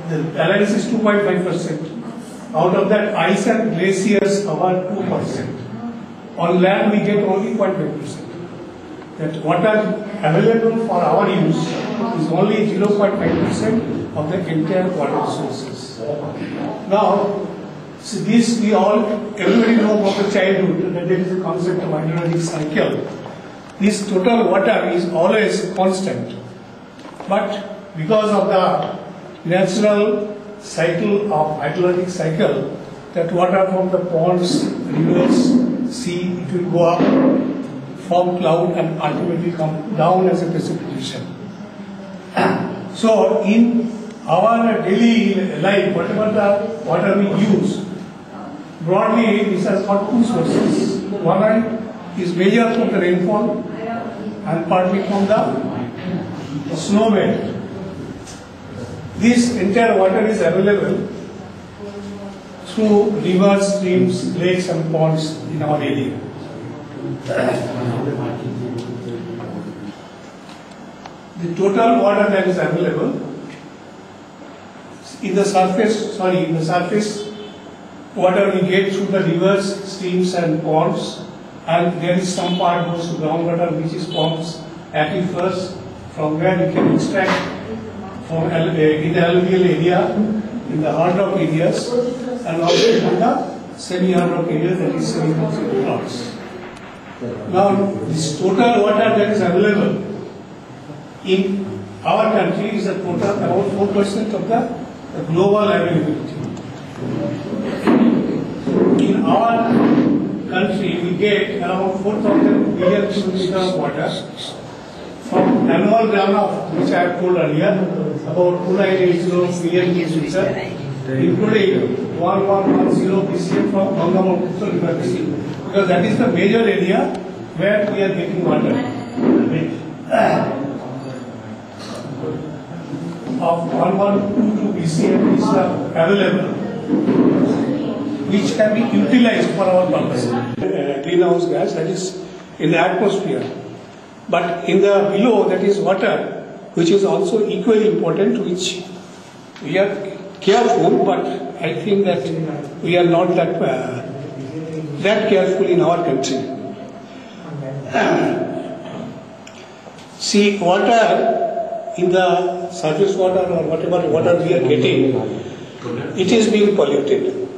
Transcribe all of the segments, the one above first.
The balance is 2.5%. Out of that, ice and glaciers cover 2%. On land, we get only 0.5%. That water available for our use is only 0.5% of the entire water resources. Now, so this everybody know about the childhood, that there is a concept of hydrologic cycle. This total water is always constant. But because of the natural cycle of hydrologic cycle, that water from the ponds, rivers, sea, it will go up, form cloud and ultimately come down as a precipitation. So in our daily life, whatever the water we use, broadly this has got two sources. One is major from the rainfall and partly from the snow melt. This entire water is available through rivers, streams, lakes and ponds in our area. The total water that is available in the surface water we get through the rivers, streams and ponds, and there is some part goes to groundwater which is pumps, aquifers, from where we can extract from in the alluvial area, in the hard rock areas, and also in the semi-hard rock areas, that is semi-submerged rocks. Now, this total water that is available in our country is a total about 4% of the global availability. In our country, we get around 4,000 billion cubic meters of water from annual runoff, which I have told earlier, about 2980 billion cubic meters, including 1110 BCM from Gangamukta River Basin, because that is the major area where we are getting water. Of 1122 BCM is available, which can be utilized for our purpose. Greenhouse gas, that is in the atmosphere. But in the below, that is water, which is also equally important, which we are careful, but I think that we are not that careful in our country. See, water in the surface water or whatever water we are getting, it is being polluted.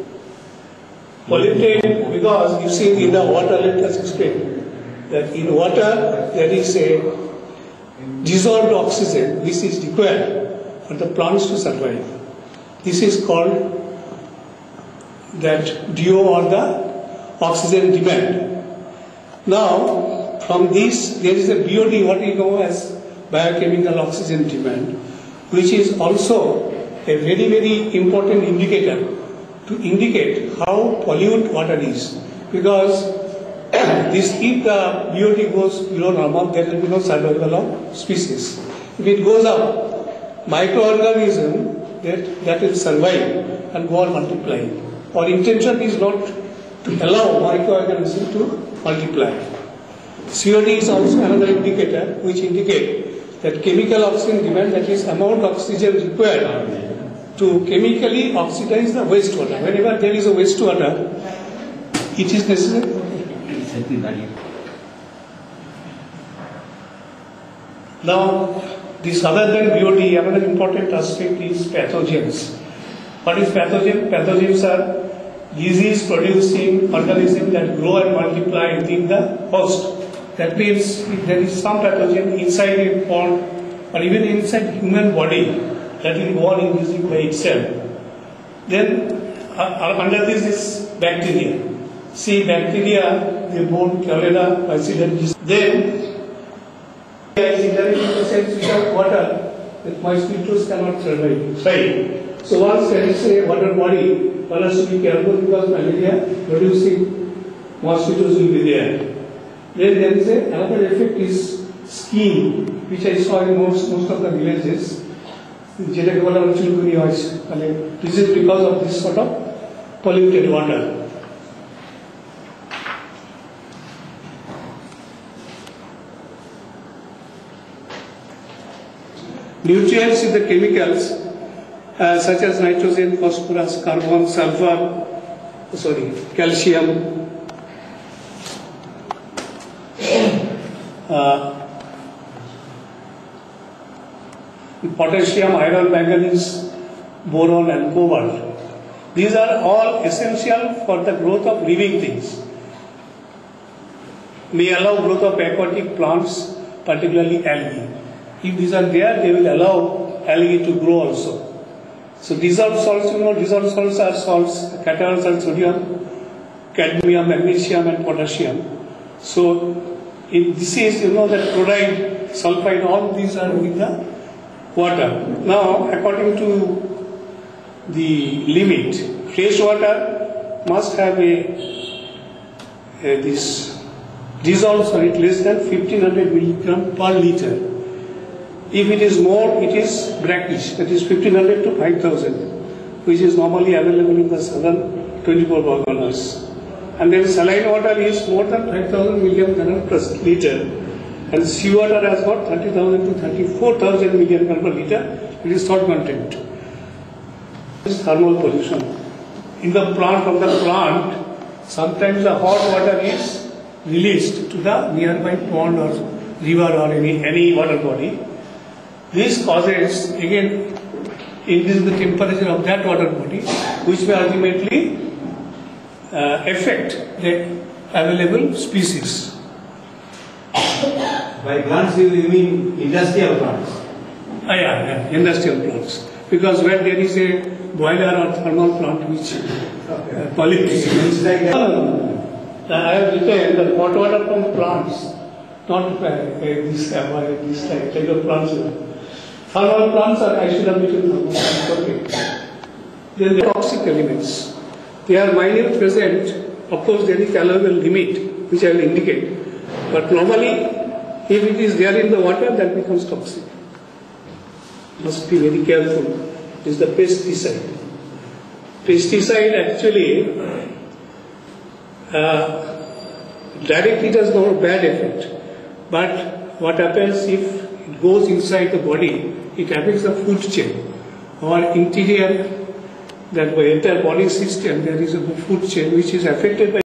Polluted because you see in the water, let us explain that in water there is a dissolved oxygen which is required for the plants to survive. This is called that DO or the oxygen demand. Now from this there is a BOD, what we know as biochemical oxygen demand, which is also a very, very important indicator to indicate how pollute water is. Because if the BOD goes below normal, there will be no survival of species. If it goes up, microorganism that will survive and go on multiplying. Our intention is not to allow microorganisms to multiply. COD is also another indicator which indicates that chemical oxygen demand, that is amount of oxygen required to chemically oxidize the wastewater. Whenever there is a wastewater, it is necessary. Now, this other than BOD, another important aspect is pathogens. What is pathogen? Pathogens are disease-producing organisms that grow and multiply within the host. That means if there is some pathogen inside a pond or even inside human body that will go on increasing by itself, then under this is bacteria. See, bacteria, they born cholera, bacillus. Then is interacting without water, that mosquitoes cannot survive. So once there is a water body, one has to be careful because malaria producing mosquitoes will be there. Then there is another effect is scheme, which I saw in most of the villages. This is because of this sort of polluted water. Nutrients is the chemicals such as nitrogen, phosphorus, carbon, sulfur, calcium, potassium, iron, manganese, boron and cobalt. These are all essential for the growth of living things. May allow growth of aquatic plants, particularly algae. If these are there, they will allow algae to grow also. So dissolved salts, dissolved salts are salts, cations are sodium, cadmium, magnesium and potassium. So if this is, that chloride, sulfide, all these are in the water. Now, according to the limit, fresh water must have this dissolved solid less than 1500 milligram per liter. If it is more, it is brackish, that is 1500 to 5000, which is normally available in the southern 24 Parganas. And then saline water is more than 5000 milligram per liter, and seawater has got 30,000 to 34,000 milligram per liter. It is salt content. This is thermal pollution. In the plant, from the plant, sometimes the hot water is released to the nearby pond or river or any water body. This causes, again, increase the temperature of that water body, which may ultimately affect the available species. By plants, you mean industrial plants? Yeah, industrial plants. Because when there is a boiler or thermal plant which pollutes. I have written that hot water from plants, not this type of plants. Thermal plants are isolated thermal plants. Okay. Then the toxic elements. They are minute present. Of course, there is allowable limit, which I will indicate. But normally, if it is there in the water, that becomes toxic. Must be very careful. This is the pesticide. Pesticide actually directly does no bad effect. But what happens if it goes inside the body, it affects the food chain. Or interior, that entire body system, there is a food chain which is affected by